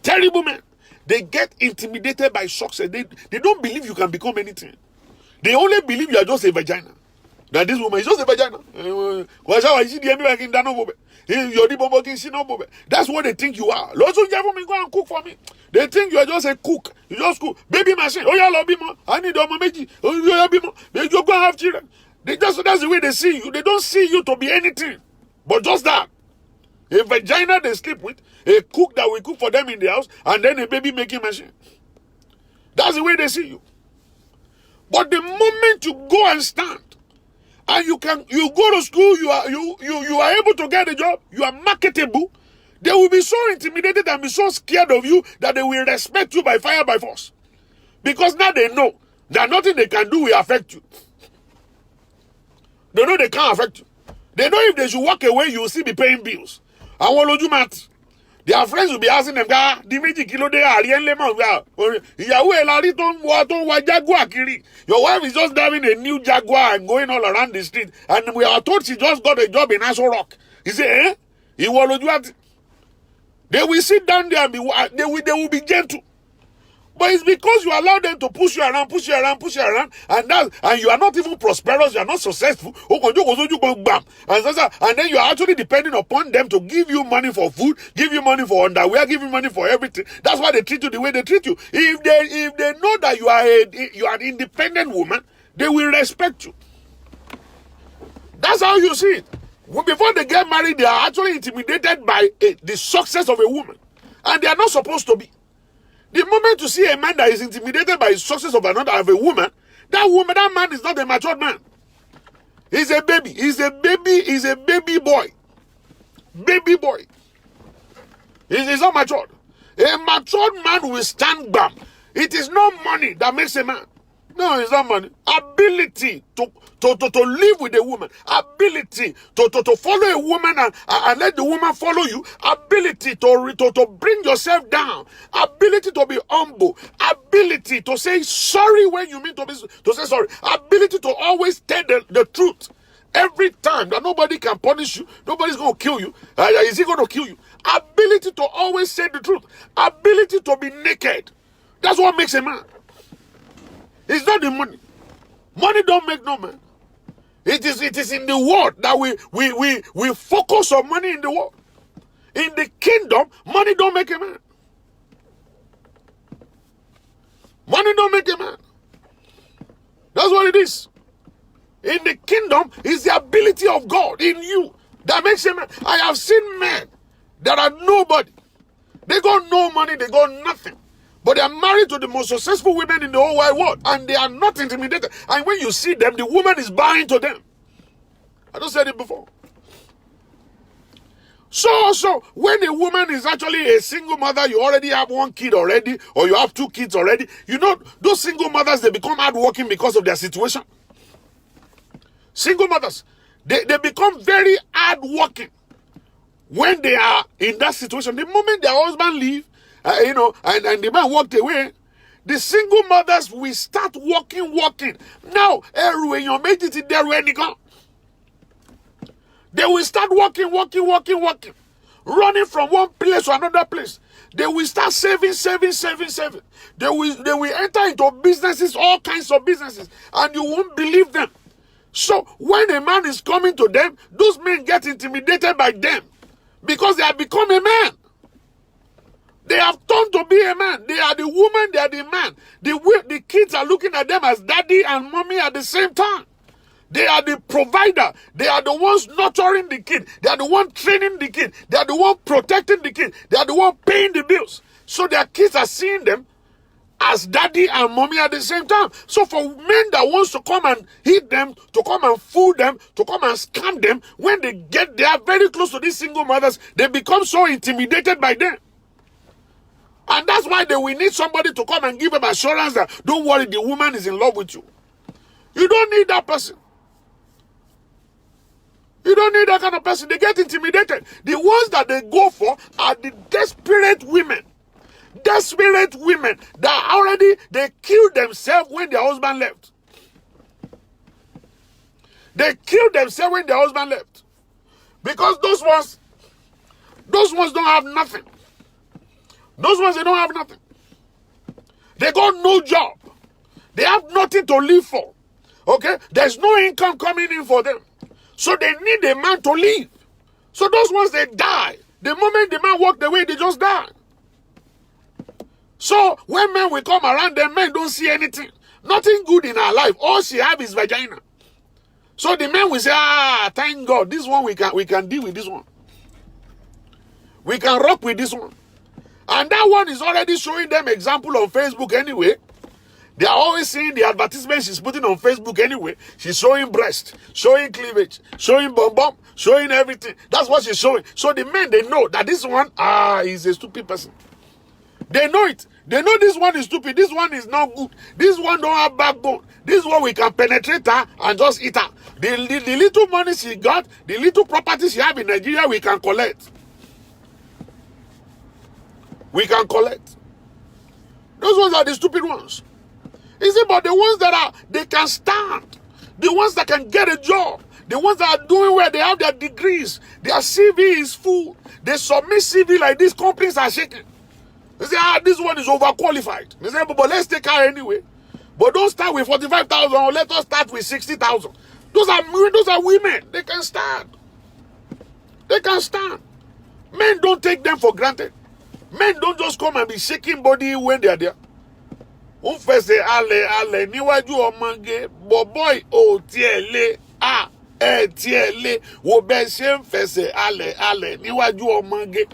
Terrible men. They get intimidated by success. They don't believe you can become anything. They only believe you are just a vagina. That this woman is just a vagina. That's what they think you are. Go and cook for me. They think you are just a cook. You just cook. Baby machine. Oh, yeah, love me. I need a meji. Oh, yeah, baby. You go and have children. That's the way they see you. They don't see you to be anything. But just that. A vagina they sleep with, a cook that will cook for them in the house, and then a baby making machine. That's the way they see you. But the moment you go and stand, and you go to school, you are able to get a job, you are marketable, they will be so intimidated and be so scared of you that they will respect you by fire by force. Because now they know that nothing they can do will affect you. They know they can't affect you. They know if they should walk away, you will still be paying bills. And what will you matter? Their friends will be asking them, your wife is just driving a new Jaguar and going all around the street. And we are told she just got a job in Aso Rock. He said, They will sit down there and they will be gentle. But it's because you allow them to push you around, and you are not even prosperous, you are not successful. And then you are actually depending upon them to give you money for food, give you money for underwear, give you money for everything. That's why they treat you the way they treat you. If they know that you are an independent woman, they will respect you. That's how you see it. Before they get married, they are actually intimidated by the success of a woman. And they are not supposed to be. The moment you see a man that is intimidated by the success of a woman, that man is not a matured man. He's a baby. He's a baby boy. Baby boy. He's not matured. A matured man will stand back. It is not money that makes a man. No, it's not money. Ability to live with a woman. Ability to follow a woman and let the woman follow you. Ability to bring yourself down. Ability to be humble. Ability to say sorry when you mean to say sorry. Ability to always tell the truth. Every time that nobody can punish you, nobody's going to kill you. Is he going to kill you? Ability to always say the truth. Ability to be naked. That's what makes a man. It's not the money. Money don't make no man. It is in the world that we focus on money in the world. In the kingdom, money don't make a man. Money don't make a man. That's what it is. In the kingdom, it's the ability of God in you that makes a man. I have seen men that are nobody. They got no money, they got nothing. But they are married to the most successful women in the whole wide world. And they are not intimidated. And when you see them, the woman is buying to them. I just said it before. So when a woman is actually a single mother, you already have one kid already, or you have two kids already, you know, those single mothers, they become hardworking because of their situation. Single mothers, they become very hardworking when they are in that situation. The moment their husband leave, and the man walked away, the single mothers will start working. Now, they will start working, running from one place to another place. They will start saving. They will enter into businesses, all kinds of businesses, and you won't believe them. So when a man is coming to them, those men get intimidated by them because they have become a man. They have turned to be a man. They are the woman, they are the man. The kids are looking at them as daddy and mommy at the same time. They are the provider. They are the ones nurturing the kid. They are the one training the kid. They are the one protecting the kid. They are the one paying the bills. So their kids are seeing them as daddy and mommy at the same time. So for men that wants to come and hit them, to come and fool them, to come and scam them, when they get there very close to these single mothers, they become so intimidated by them. And that's why they will need somebody to come and give them assurance that, don't worry, the woman is in love with you. You don't need that person. You don't need that kind of person. They get intimidated. The ones that they go for are the desperate women. Desperate women that already, they killed themselves when their husband left. They killed themselves when their husband left. Because those ones don't have nothing. Those ones, they don't have nothing. They got no job. They have nothing to live for. Okay? There's no income coming in for them. So they need a man to live. So those ones, they die. The moment the man walked away, they just die. So when men will come around them, men don't see anything. Nothing good in our life. All she have is vagina. So the men will say, thank God, this one we can deal with this one. We can rock with this one. And that one is already showing them example on Facebook anyway. They are always seeing the advertisement she's putting on Facebook anyway. She's showing breast, showing cleavage, showing bum, showing everything. That's what she's showing. So the men, they know that this one, is a stupid person. They know it. They know this one is stupid. This one is not good. This one don't have backbone. This one we can penetrate her and just eat her. The little money she got, the little property she have in Nigeria, we can collect. We can collect. Those ones are the stupid ones. You see, but the ones that they can stand, the ones that can get a job, the ones that are doing well, they have their degrees, their CV is full. They submit CV like these, companies are shaking. They say, this one is overqualified. They say, but let's take her anyway. But don't start with 45,000, or let us start with 60,000. Those are women. They can stand. They can stand. Men don't take them for granted. Men don't just come and be shaking body when they are there. Wọ́n fẹsẹ̀ alẹ̀ níwájú ọmọge, boy ò tiẹ̀ lé, tiẹ̀ lé, wo bẹ́ẹ̀ ṣe ń fẹsẹ̀ alẹ̀ níwájú ọmọge.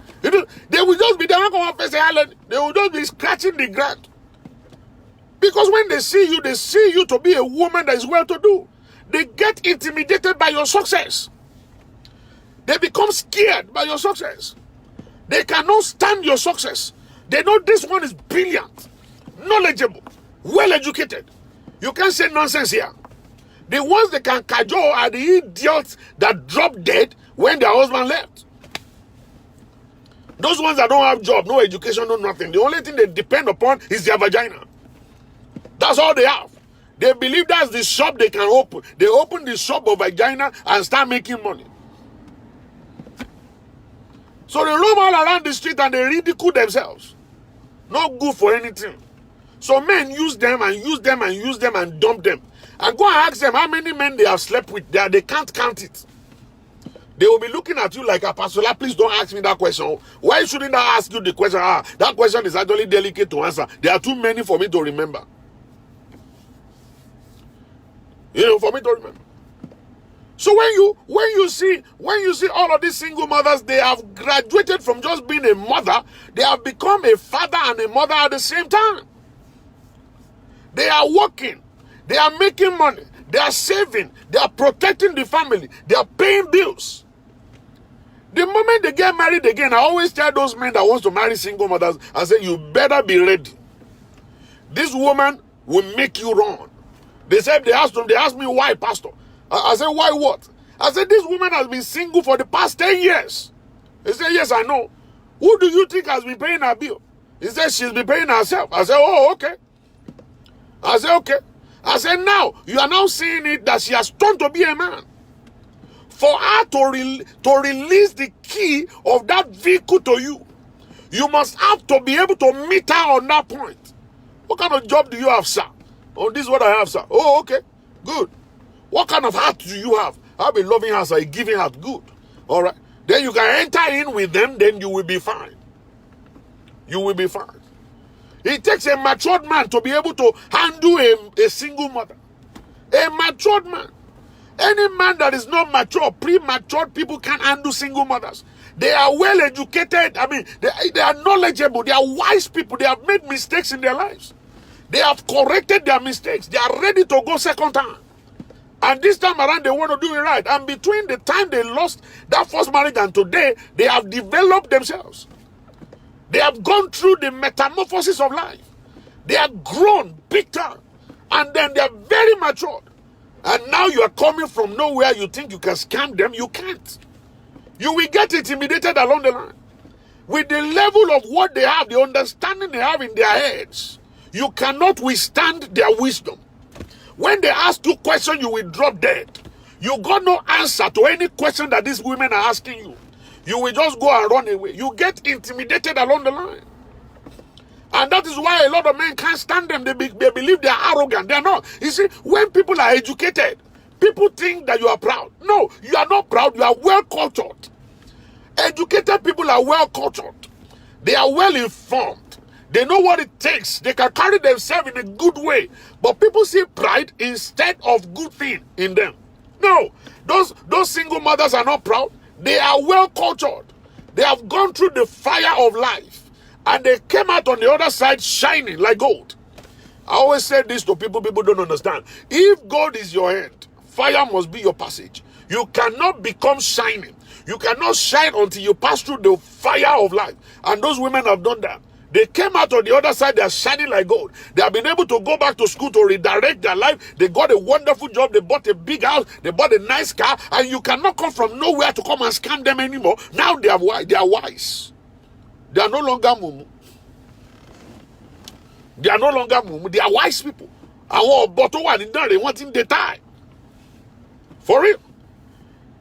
They will just be there, wọ́n kàn wọ́n fẹsẹ̀ alẹ̀, they will just be scratching the ground. Because when they see you to be a woman that is well-to-do. They get intimidated by your success. They become scared by your success. They cannot stand your success. They know this one is brilliant, knowledgeable, well-educated. You can't say nonsense here. The ones that can cajole are the idiots that drop dead when their husband left. Those ones that don't have job, no education, no nothing. The only thing they depend upon is their vagina. That's all they have. They believe that's the shop they can open. They open the shop of vagina and start making money. So they roam all around the street and they ridicule themselves. Not good for anything. So men use them and use them and use them and dump them. And go and ask them how many men they have slept with. They can't count it. They will be looking at you like, Pastor, please don't ask me that question. Why shouldn't I ask you the question? That question is actually delicate to answer. There are too many for me to remember. For me to remember. So when you see all of these single mothers, they have graduated from just being a mother, they have become a father and a mother at the same time. They are working, they are making money, they are saving, they are protecting the family, they are paying bills. The moment they get married again, I always tell those men that wants to marry single mothers, I say, you better be ready. This woman will make you run. They asked me why, Pastor. I said, why what? I said, this woman has been single for the past 10 years. He said, yes, I know. Who do you think has been paying her bill? He said, she's been paying herself. I said, oh, okay. I said, okay. I said, now, you are now seeing it that she has turned to be a man. For her to release the key of that vehicle to you, you must have to be able to meet her on that point. What kind of job do you have, sir? Oh, this is what I have, sir. Oh, okay. Good. What kind of heart do you have? I have a loving heart, a giving heart. Good. All right. Then you can enter in with them, then you will be fine. You will be fine. It takes a matured man to be able to handle a single mother. A matured man. Any man that is not mature, premature people can't handle single mothers. They are well educated. I mean, they are knowledgeable. They are wise people. They have made mistakes in their lives. They have corrected their mistakes. They are ready to go second time. And this time around, they want to do it right. And between the time they lost that first marriage and today, they have developed themselves. They have gone through the metamorphosis of life. They have grown big time. And then they are very matured. And now you are coming from nowhere. You think you can scam them. You can't. You will get intimidated along the line. With the level of what they have, the understanding they have in their heads, you cannot withstand their wisdom. When they ask you questions, you will drop dead. You got no answer to any question that these women are asking you. You will just go and run away. You get intimidated along the line. And that is why a lot of men can't stand them. They believe they are arrogant. They are not. You see, when people are educated, people think that you are proud. No, you are not proud. You are well cultured. Educated people are well cultured. They are well informed. They know what it takes. They can carry themselves in a good way. But people see pride instead of good thing in them. No, those single mothers are not proud. They are well cultured. They have gone through the fire of life. And they came out on the other side shining like gold. I always say this to people don't understand. If gold is your end, fire must be your passage. You cannot become shining. You cannot shine until you pass through the fire of life. And those women have done that. They came out on the other side, they are shining like gold. They have been able to go back to school to redirect their life. They got a wonderful job. They bought a big house. They bought a nice car. And you cannot come from nowhere to come and scam them anymore. Now they are wise. They are no longer mumu. They are no longer mumu. They are wise people. Our bottle one in there, they want in the tie. For real.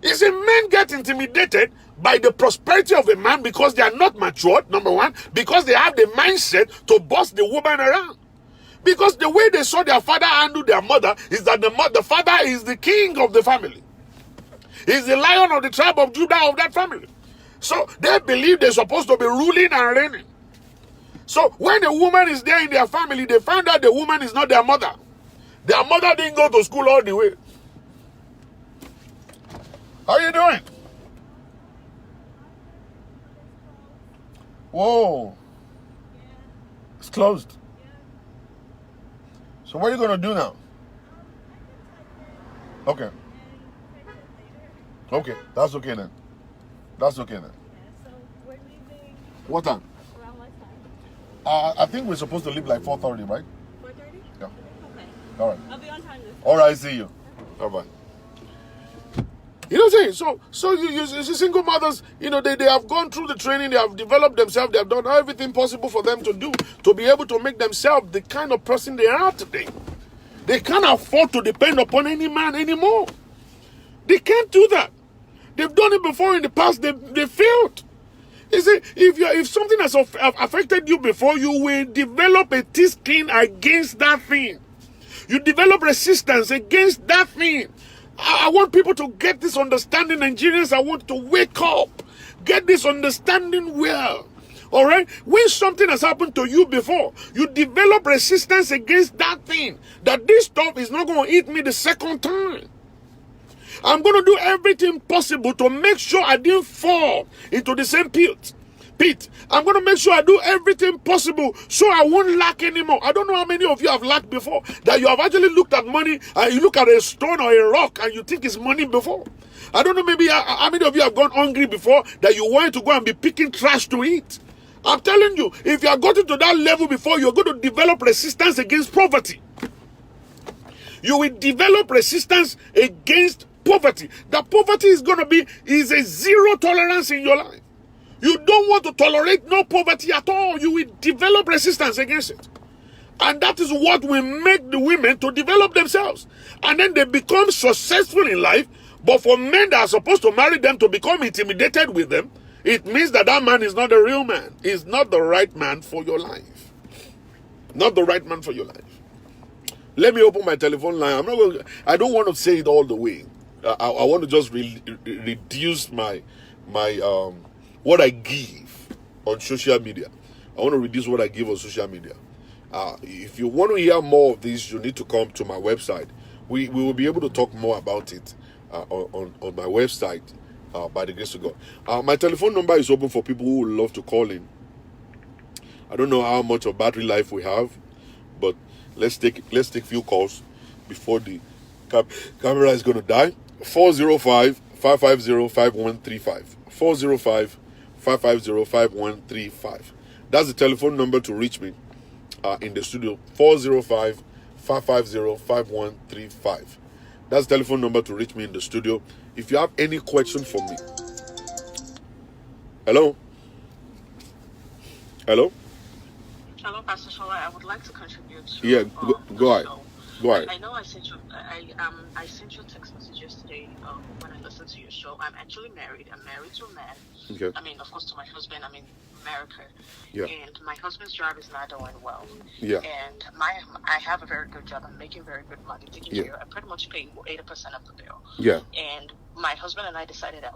You see, men get intimidated by the prosperity of a man because they are not matured, number one, because they have the mindset to boss the woman around. Because the way they saw their father handle their mother is that the father is the king of the family. He's the lion of the tribe of Judah of that family. So they believe they're supposed to be ruling and reigning. So when a woman is there in their family, they find out the woman is not their mother. Their mother didn't go to school all the way. How are you doing? Whoa. It's closed. So what are you going to do now? Okay. Okay, that's okay then. That's okay then. So we're leaving. What time? Around what time? I think we're supposed to leave like 4:30, right? 4:30? Yeah. Okay. All right. I'll be on time. All right, see you. Bye-bye. You know what I'm saying? So you see single mothers, you know, they have gone through the training, they have developed themselves, they have done everything possible for them to do to be able to make themselves the kind of person they are today. They can't afford to depend upon any man anymore. They can't do that. They've done it before in the past, they failed. You see, if something has affected you before, you will develop a thick skin against that thing. You develop resistance against that thing. I want people to get this understanding. Nigerians, I want to wake up. Get this understanding well. All right? When something has happened to you before, you develop resistance against that thing. That this stuff is not going to eat me the second time. I'm going to do everything possible to make sure I didn't fall into the same pit. I'm going to make sure I do everything possible so I won't lack anymore. I don't know how many of you have lacked before, that you have actually looked at money and you look at a stone or a rock and you think it's money before. I don't know, maybe how many of you have gone hungry before that you wanted to go and be picking trash to eat? I'm telling you, if you have gotten to that level before, you're going to develop resistance against poverty. You will develop resistance against poverty. That poverty is a zero tolerance in your life. You don't want to tolerate no poverty at all. You will develop resistance against it. And that is what will make the women to develop themselves. And then they become successful in life. But for men that are supposed to marry them to become intimidated with them, it means that man is not a real man. He's not the right man for your life. Not the right man for your life. Let me open my telephone line. I don't want to say it all the way. I want to just reduce my what I give on social media. I want to reduce what I give on social media. If you want to hear more of this, you need to come to my website. We will be able to talk more about it on my website by the grace of God. My telephone number is open for people who would love to call in. I don't know how much of battery life we have, but let's take few calls before the camera is going to die. 405-550-5135. 405-550-5135. That's the telephone number to reach me in the studio. 405-550-5135. That's the telephone number to reach me in the studio. If you have any question for me. Hello? Hello, Pastor Shola. I would like to contribute to go ahead. show. Go ahead. I know I sent you I sent you a text message yesterday when I listened to your show. I'm actually married. I'm married to a man. Okay. I mean, of course, to my husband. I'm in America. Yeah. And my husband's job is not doing well. Yeah. And I have a very good job. I'm making very good money, taking care. I pretty much pay 80% of the bill. Yeah. And my husband and I decided that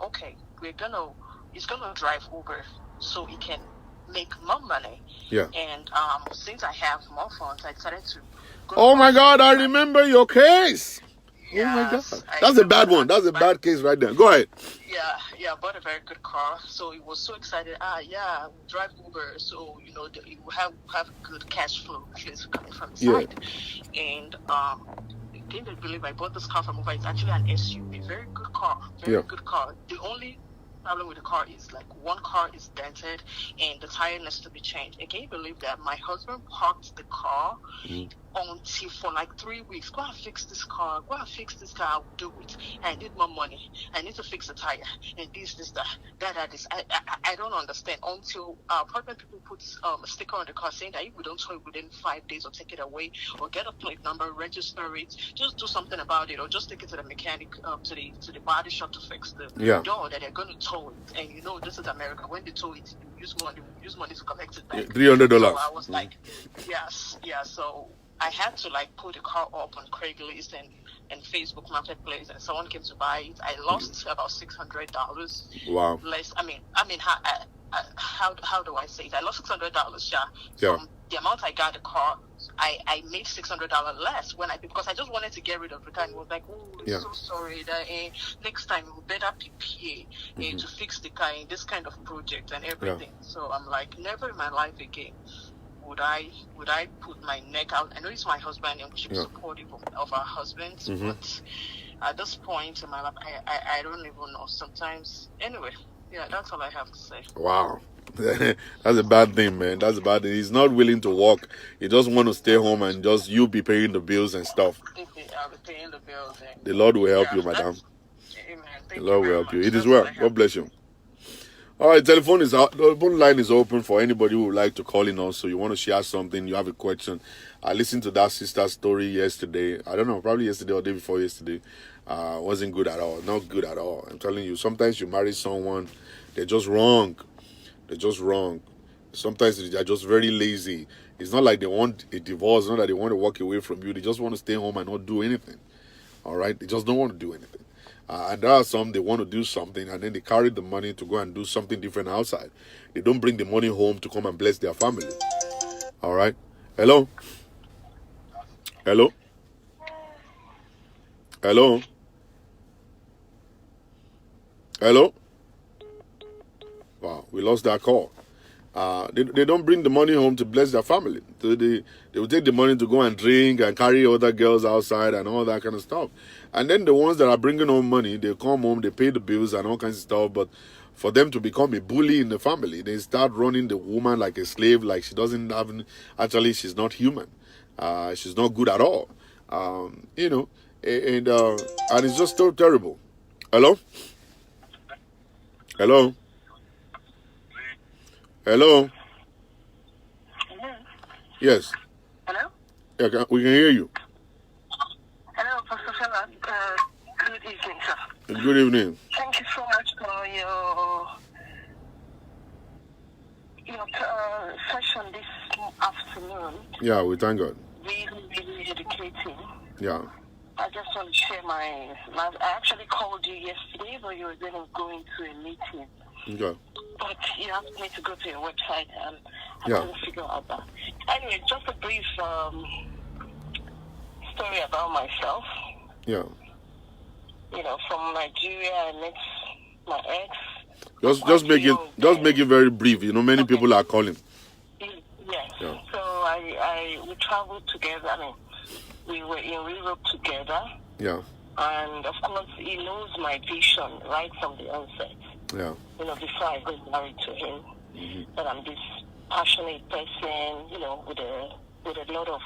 he's gonna drive Uber so he can make more money. Yeah. And since I have more funds, I decided to go. Oh my God, I remember your case. Yes, Oh my God. I That's a bad one. That's a bad case right there. Go ahead. Yeah, bought a very good car. So he was so excited. Drive Uber. So, you will have good cash flow, at least coming from the side. And can you believe I bought this car from Uber? It's actually an SUV. Very good car. Very good car. The only problem with the car is like one car is dented and the tire needs to be changed. And can you believe that my husband parked the car until for like 3 weeks? Go and fix this car. I'll do it. I need more money. I need to fix the tire and this, that. I don't understand until apartment people put a sticker on the car saying that if we don't tow it within 5 days or take it away or get a plate number, register it, just do something about it or just take it to the mechanic, to the body shop to fix the door that they're going to tow it. And this is America. When they tow it, you use money to collect it back. $300. So I was like, yes. So I had to like put the car up on Craigslist and Facebook Marketplace, and someone came to buy it. I lost about $600. Wow. Less. I mean, how do I say it? I lost $600. Yeah. From the amount I got the car, I made $600 less because I just wanted to get rid of the car. And was like, so sorry. That next time we better prepare to fix the car in this kind of project and everything. Yeah. So I'm like, never in my life again would I put my neck out. I know it's my husband and we should be supportive of our husbands, but at this point in my life, I don't even know. Sometimes, anyway, that's all I have to say. Wow. That's a bad thing, man. That's a bad thing. He's not willing to work. He just want to stay home and just you be paying the bills and stuff. I'll be paying the bills. The Lord will help you, madam. Amen. The Lord will help you. It is well. God bless you. All right, the phone line is open for anybody who would like to call in also. You want to share something, you have a question. I listened to that sister's story yesterday. I don't know, probably yesterday or day before yesterday. Wasn't good at all. Not good at all. I'm telling you, sometimes you marry someone, they're just wrong. Sometimes they're just very lazy. It's not like they want a divorce, not that they want to walk away from you. They just want to stay home and not do anything. All right? They just don't want to do anything. And there are some, they want to do something, and then they carry the money to go and do something different outside. They don't bring the money home to come and bless their family. All right? Hello? Wow, we lost that call. They don't bring the money home to bless their family. So they will take the money to go and drink and carry other girls outside and all that kind of stuff. And then the ones that are bringing home money, they come home, they pay the bills and all kinds of stuff. But for them to become a bully in the family, they start running the woman like a slave, like she doesn't have, actually she's not human. She's not good at all. And it's just so terrible. Hello? Hello? Hello? Hello? Yes. Hello? Yeah, we can hear you. Hello, Pastor Shola. Good evening, sir. Good evening. Thank you so much for your session this afternoon. Yeah, we thank God. Really educating. Yeah. I just want to share I actually called you yesterday, but you were then going to a meeting. Okay. But you asked me to go to your website, and I couldn't figure out that. Anyway, just a brief story about myself. Yeah. From Nigeria, I met my ex. Just make it very brief. Many people are calling. Yes. Yeah. So we traveled together. We were in Europe together. Yeah. And of course, he knows my vision right from the onset. Yeah. Before I got married to him, that I'm this passionate person, with a lot of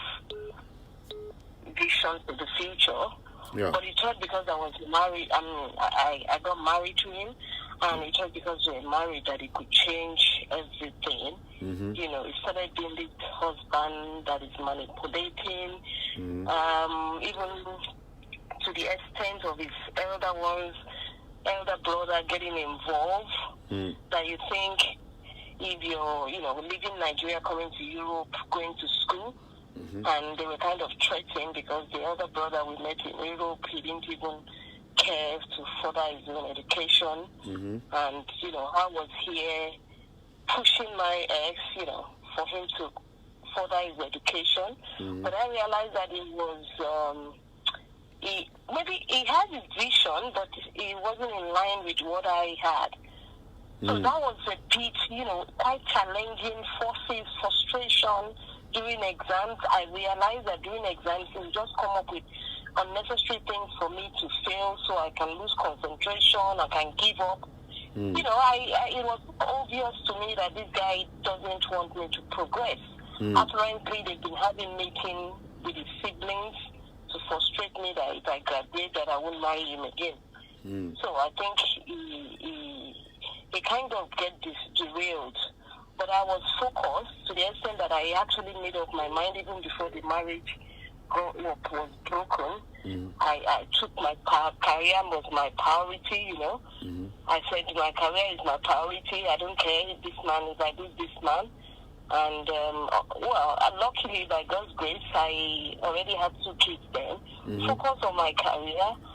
vision for the future. Yeah. But it was because I was married. I got married to him, and it was because we were married that it could change everything. He started being the husband that is manipulating, even to the extent of his elder brother getting involved. That you think if you're, leaving Nigeria, coming to Europe, going to school, and they were kind of threatened because the elder brother we met in Europe, he didn't even care to further his own education. And, I was here pushing my ex, for him to further his education. But I realized that it was, maybe he had his vision, but it wasn't in line with what I had. So that was a bit, quite challenging, forces, frustration during exams. I realized that during exams, it would just come up with unnecessary things for me to fail, so I can lose concentration, I can give up. It was obvious to me that this guy doesn't want me to progress. Apparently, they've been having meetings with his siblings to frustrate me that if I graduate, that I won't marry him again. So I think he kind of get derailed. But I was focused to the extent that I actually made up my mind even before the marriage was broken. I took my career was my priority, I said my career is my priority. I don't care if this man is, I do this man. And, luckily, by God's grace, I already had 2 kids then. Focus on my career.